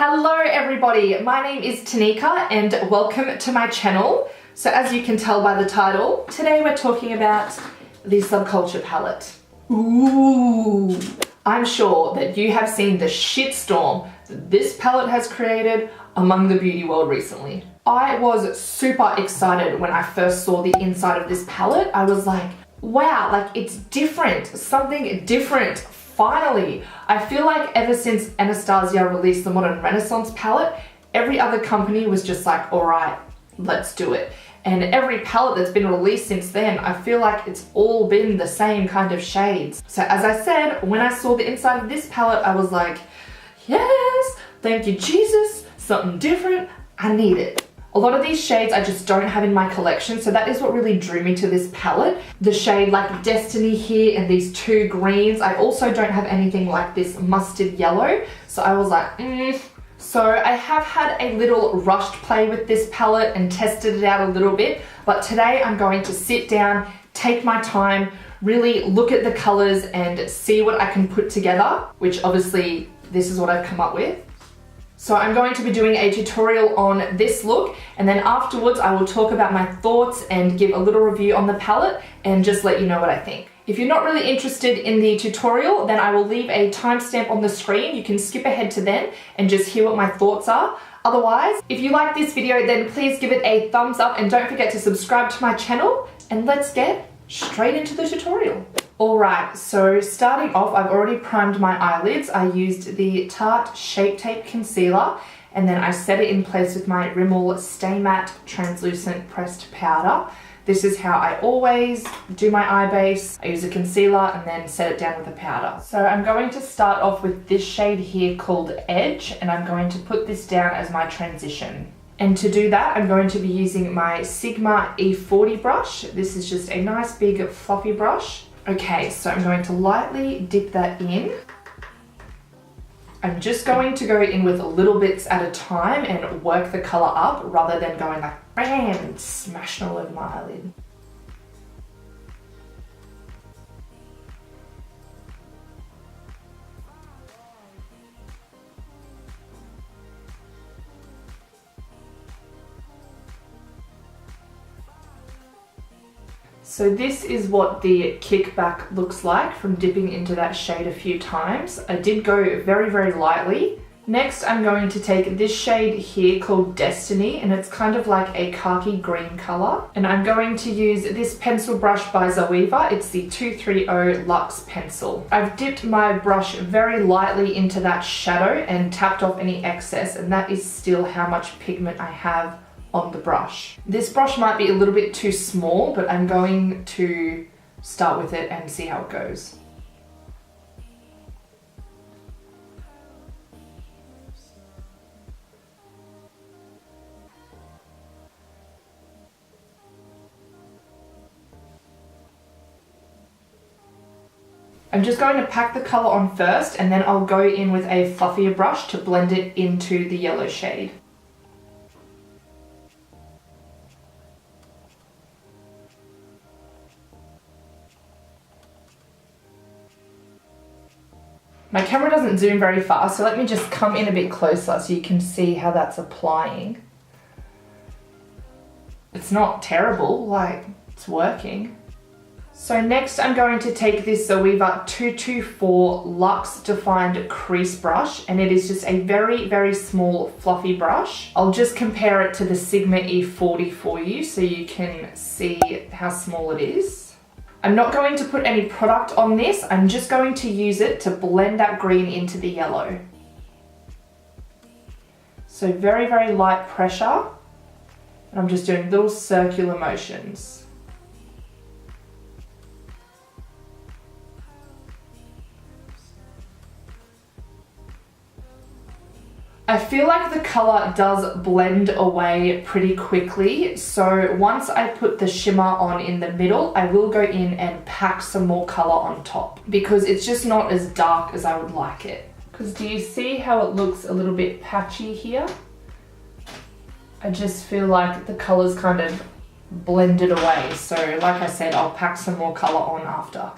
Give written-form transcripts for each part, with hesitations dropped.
Hello everybody, my name is Tanika and welcome to my channel. So as you can tell by the title, today we're talking about the Subculture palette. Ooh! I'm sure that you have seen the shitstorm that this palette has created among the beauty world recently. I was super excited when I first saw the inside of this palette. I was like, wow, like it's different, something different. Finally, I feel like ever since Anastasia released the Modern Renaissance palette, every other company was just like, all right, let's do it. And every palette that's been released since then, I feel like it's all been the same kind of shades. So as I said, when I saw the inside of this palette, I was like, yes, thank you, Jesus, something different, I need it. A lot of these shades I just don't have in my collection, so that is what really drew me to this palette. The shade like Destiny here and these two greens. I also don't have anything like this mustard yellow, so I was like, So I have had a little rushed play with this palette and tested it out a little bit, but today I'm going to sit down, take my time, really look at the colors and see what I can put together, which obviously this is what I've come up with. So I'm going to be doing a tutorial on this look, and then afterwards I will talk about my thoughts and give a little review on the palette and just let you know what I think. If you're not really interested in the tutorial, then I will leave a timestamp on the screen. You can skip ahead to then and just hear what my thoughts are. Otherwise, if you like this video, then please give it a thumbs up and don't forget to subscribe to my channel, and let's get straight into the tutorial. Alright, so starting off, I've already primed my eyelids. I used the Tarte Shape Tape Concealer, and then I set it in place with my Rimmel Stay Matte Translucent Pressed Powder. This is how I always do my eye base. I use a concealer and then set it down with a powder. So I'm going to start off with this shade here called Edge, and I'm going to put this down as my transition. And to do that, I'm going to be using my Sigma E40 brush. This is just a nice big fluffy brush. Okay, so I'm going to lightly dip that in. I'm just going to go in with little bits at a time and work the color up rather than going like bam and smashing all over my eyelid. So this is what the kickback looks like from dipping into that shade a few times. I did go very, very lightly. Next, I'm going to take this shade here called Destiny, and it's kind of like a khaki green color. And I'm going to use this pencil brush by Zoeva. It's the 230 Luxe pencil. I've dipped my brush very lightly into that shadow and tapped off any excess, and that is still how much pigment I have on the brush. This brush might be a little bit too small, but I'm going to start with it and see how it goes. I'm just going to pack the color on first, and then I'll go in with a fluffier brush to blend it into the yellow shade. My camera doesn't zoom very fast, so let me just come in a bit closer so you can see how that's applying. It's not terrible, like it's working. So next I'm going to take this Zoeva 224 Luxe Defined Crease Brush, and it is just a very, very small fluffy brush. I'll just compare it to the Sigma E40 for you so you can see how small it is. I'm not going to put any product on this, I'm just going to use it to blend that green into the yellow. So very, very light pressure, and I'm just doing little circular motions. I feel like the color does blend away pretty quickly, so once I put the shimmer on in the middle, I will go in and pack some more color on top because it's just not as dark as I would like it. Because do you see how it looks a little bit patchy here? I just feel like the color's kind of blended away, so like I said, I'll pack some more color on after.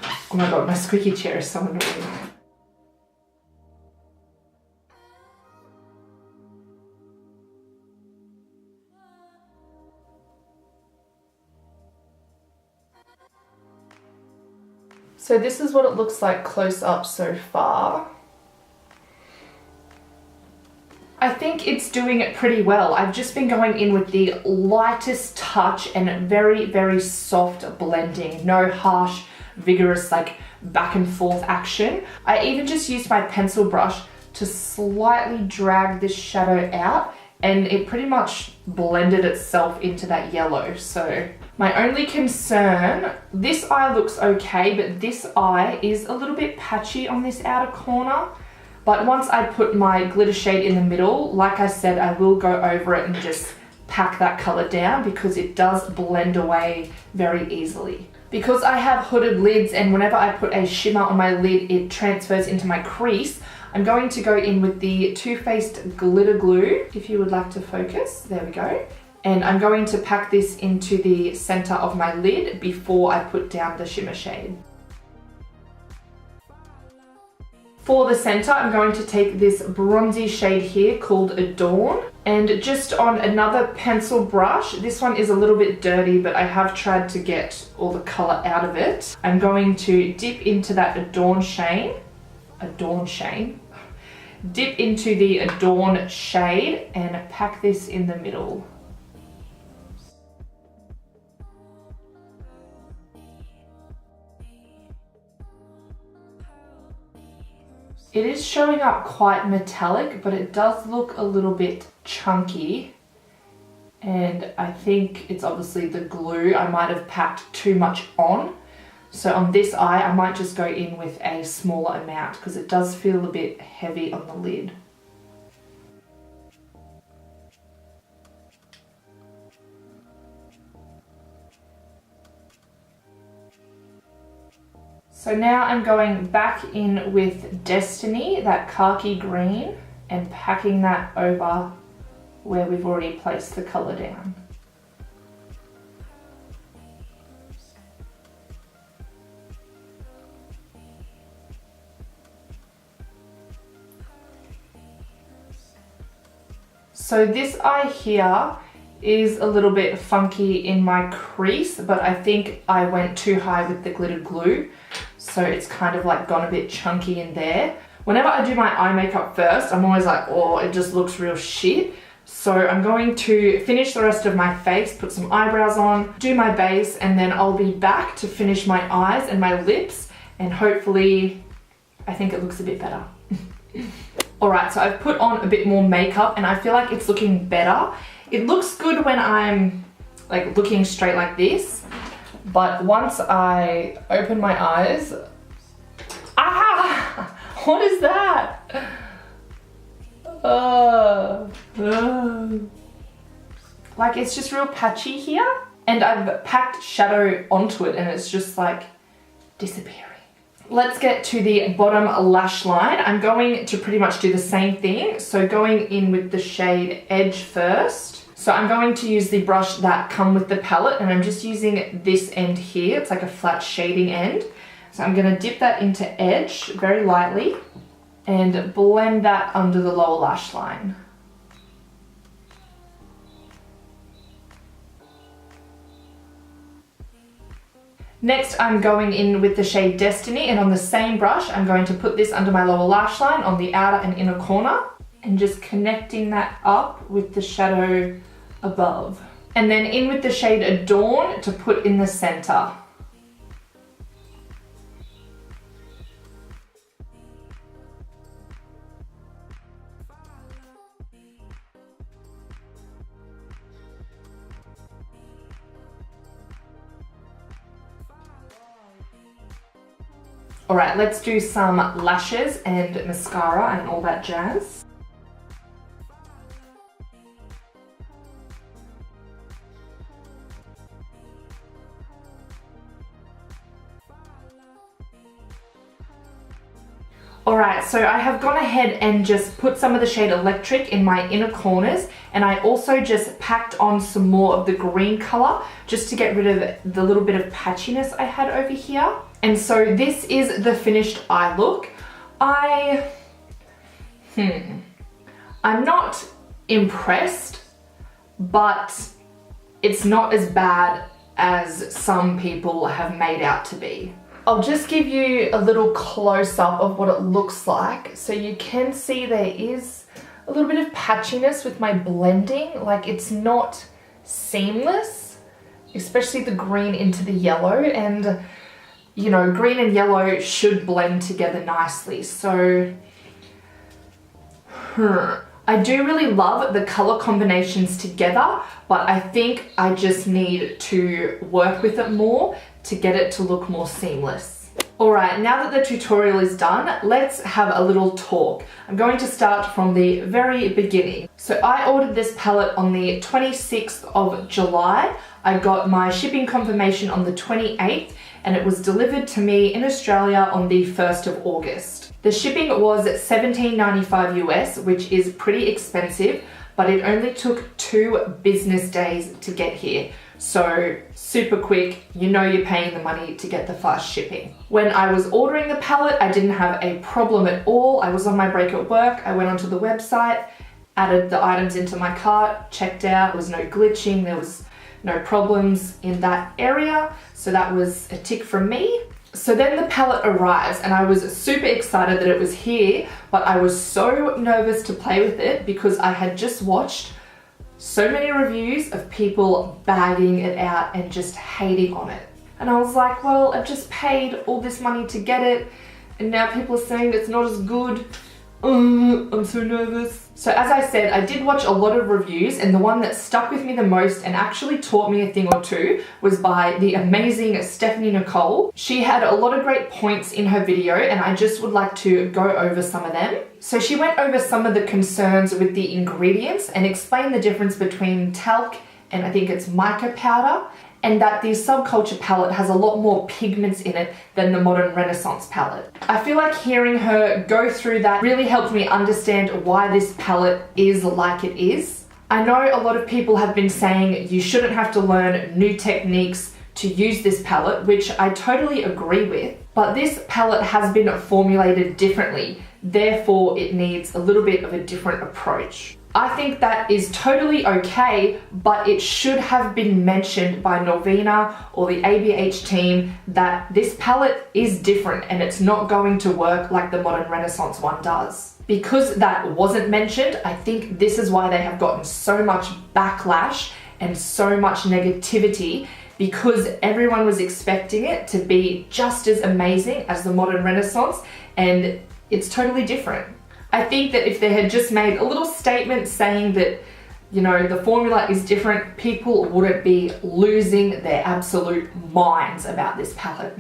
Oh my god, my squeaky chair is so annoying. So this is what it looks like close up so far. I think it's doing it pretty well. I've just been going in with the lightest touch and very, very soft blending. No harsh, vigorous like back and forth action. I even just used my pencil brush to slightly drag this shadow out, and it pretty much blended itself into that yellow. So my only concern, this eye looks okay, but this eye is a little bit patchy on this outer corner. But once I put my glitter shade in the middle, like I said, I will go over it and just pack that color down because it does blend away very easily. Because I have hooded lids and whenever I put a shimmer on my lid, it transfers into my crease, I'm going to go in with the Too Faced Glitter Glue, if you would like to focus. There we go. And I'm going to pack this into the center of my lid before I put down the shimmer shade. For the center, I'm going to take this bronzy shade here called Adorn, and just on another pencil brush, this one is a little bit dirty, but I have tried to get all the color out of it. I'm going to dip into that dip into the Adorn shade and pack this in the middle. It is showing up quite metallic, but it does look a little bit chunky. And I think it's obviously the glue. I might have packed too much on. So on this eye, I might just go in with a smaller amount because it does feel a bit heavy on the lid. So now I'm going back in with Destiny, that khaki green, and packing that over where we've already placed the color down. So this eye here is a little bit funky in my crease, but I think I went too high with the glitter glue. So it's kind of like gone a bit chunky in there. Whenever I do my eye makeup first, I'm always like, oh, it just looks real shit. So I'm going to finish the rest of my face, put some eyebrows on, do my base, and then I'll be back to finish my eyes and my lips, and hopefully, I think it looks a bit better. Alright, so I've put on a bit more makeup and I feel like it's looking better. It looks good when I'm like looking straight like this, but once I open my eyes, what is that? Like it's just real patchy here, and I've packed shadow onto it and it's just like disappearing. Let's get to the bottom lash line. I'm going to pretty much do the same thing. So going in with the shade Edge first. So I'm going to use the brush that come with the palette, and I'm just using this end here. It's like a flat shading end. So I'm going to dip that into Edge very lightly and blend that under the lower lash line. Next, I'm going in with the shade Destiny, and on the same brush, I'm going to put this under my lower lash line on the outer and inner corner, and just connecting that up with the shadow above. And then in with the shade Adorn to put in the center. Alright, let's do some lashes and mascara and all that jazz. Alright, so I have gone ahead and just put some of the shade Electric in my inner corners, and I also just packed on some more of the green color just to get rid of the little bit of patchiness I had over here. And so this is the finished eye look. I'm not impressed, but it's not as bad as some people have made out to be. I'll just give you a little close-up of what it looks like. So you can see there is a little bit of patchiness with my blending. Like, it's not seamless, especially the green into the yellow. And, you know, green and yellow should blend together nicely. So, I do really love the color combinations together, but I think I just need to work with it more to get it to look more seamless. Alright, now that the tutorial is done, let's have a little talk. I'm going to start from the very beginning. So I ordered this palette on the 26th of July. I got my shipping confirmation on the 28th, and it was delivered to me in Australia on the 1st of August. The shipping was $17.95 US, which is pretty expensive, but it only took 2 business days to get here. So super quick, you know you're paying the money to get the fast shipping. When I was ordering the palette, I didn't have a problem at all. I was on my break at work, I went onto the website, added the items into my cart, checked out, there was no glitching, there was no problems in that area. So that was a tick from me. So then the palette arrives and I was super excited that it was here, but I was so nervous to play with it because I had just watched so many reviews of people bagging it out and just hating on it. And I was like, well, I've just paid all this money to get it, and now people are saying it's not as good. I'm so nervous. So as I said, I did watch a lot of reviews, and the one that stuck with me the most and actually taught me a thing or two was by the amazing Stephanie Nicole. She had a lot of great points in her video, and I just would like to go over some of them. So she went over some of the concerns with the ingredients and explained the difference between talc and I think it's mica powder, and that the Subculture palette has a lot more pigments in it than the Modern Renaissance palette. I feel like hearing her go through that really helped me understand why this palette is like it is. I know a lot of people have been saying you shouldn't have to learn new techniques to use this palette, which I totally agree with, but this palette has been formulated differently, therefore it needs a little bit of a different approach. I think that is totally okay, but it should have been mentioned by Norvina or the ABH team that this palette is different and it's not going to work like the Modern Renaissance one does. Because that wasn't mentioned, I think this is why they have gotten so much backlash and so much negativity, because everyone was expecting it to be just as amazing as the Modern Renaissance, and it's totally different. I think that if they had just made a little statement saying that, you know, the formula is different, people wouldn't be losing their absolute minds about this palette.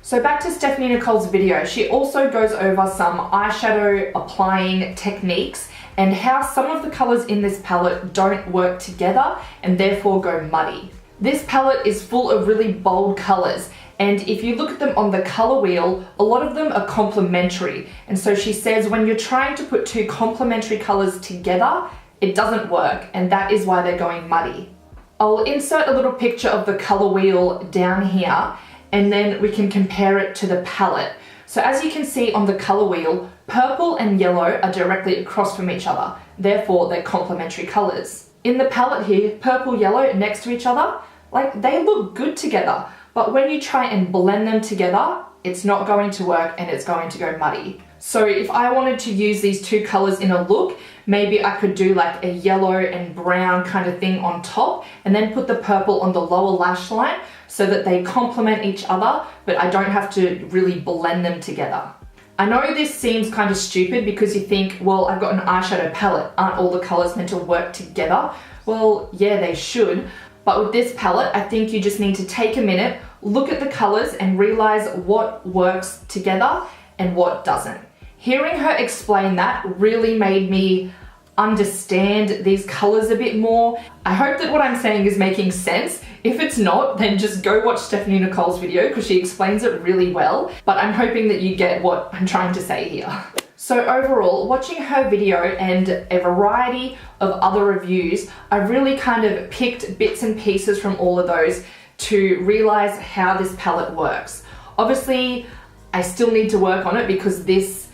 So back to Stephanie Nicole's video, she also goes over some eyeshadow applying techniques and how some of the colors in this palette don't work together and therefore go muddy. This palette is full of really bold colors, and if you look at them on the color wheel, a lot of them are complementary. And so she says when you're trying to put 2 complementary colors together, it doesn't work, and that is why they're going muddy. I'll insert a little picture of the color wheel down here, and then we can compare it to the palette. So as you can see on the color wheel, purple and yellow are directly across from each other, therefore they're complementary colors. In the palette here, purple, yellow next to each other, like they look good together. But when you try and blend them together, it's not going to work and it's going to go muddy. So if I wanted to use these 2 colors in a look, maybe I could do like a yellow and brown kind of thing on top and then put the purple on the lower lash line so that they complement each other, but I don't have to really blend them together. I know this seems kind of stupid because you think, well, I've got an eyeshadow palette. Aren't all the colors meant to work together? Well, yeah, they should. But with this palette, I think you just need to take a minute, look at the colors and realize what works together and what doesn't. Hearing her explain that really made me understand these colors a bit more. I hope that what I'm saying is making sense. If it's not, then just go watch Stephanie Nicole's video because she explains it really well. But I'm hoping that you get what I'm trying to say here. So overall, watching her video and a variety of other reviews, I really kind of picked bits and pieces from all of those to realize how this palette works. Obviously, I still need to work on it because this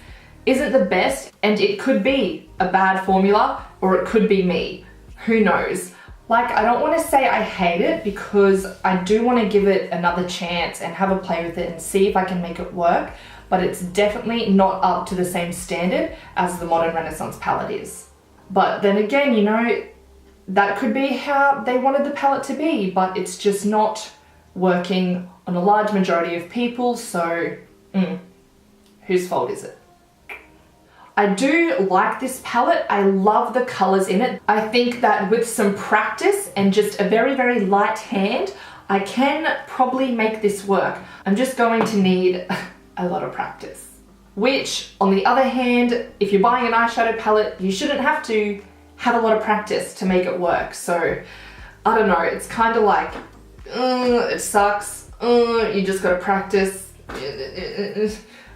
isn't the best and it could be a bad formula or it could be me. Who knows? Like, I don't want to say I hate it because I do want to give it another chance and have a play with it and see if I can make it work, but it's definitely not up to the same standard as the Modern Renaissance palette is. But then again, you know, that could be how they wanted the palette to be, but it's just not working on a large majority of people, so whose fault is it? I do like this palette. I love the colors in it. I think that with some practice and just a very, very light hand, I can probably make this work. I'm just going to need a lot of practice. Which, on the other hand, if you're buying an eyeshadow palette, you shouldn't have to have a lot of practice to make it work. So, I don't know, it's kind of like, it sucks, you just gotta practice.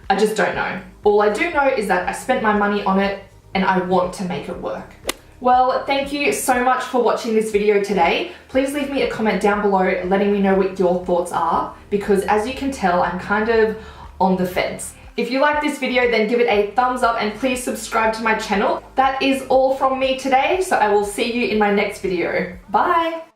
I just don't know. All I do know is that I spent my money on it and I want to make it work. Well, thank you so much for watching this video today. Please leave me a comment down below letting me know what your thoughts are, because as you can tell, I'm kind of on the fence. If you like this video, then give it a thumbs up and please subscribe to my channel. That is all from me today, so I will see you in my next video. Bye!